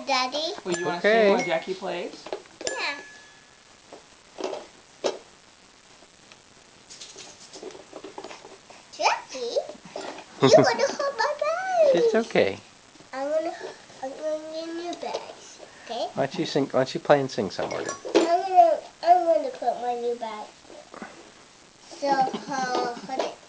bag, Daddy. Well, you want to sing while Jackie plays? Yeah. Jackie, you want to hold my bag? It's okay. I'm gonna get new bags. Okay. Why don't you sing? Why don't you play and sing somewhere? I'm gonna put my new bag. So hold it.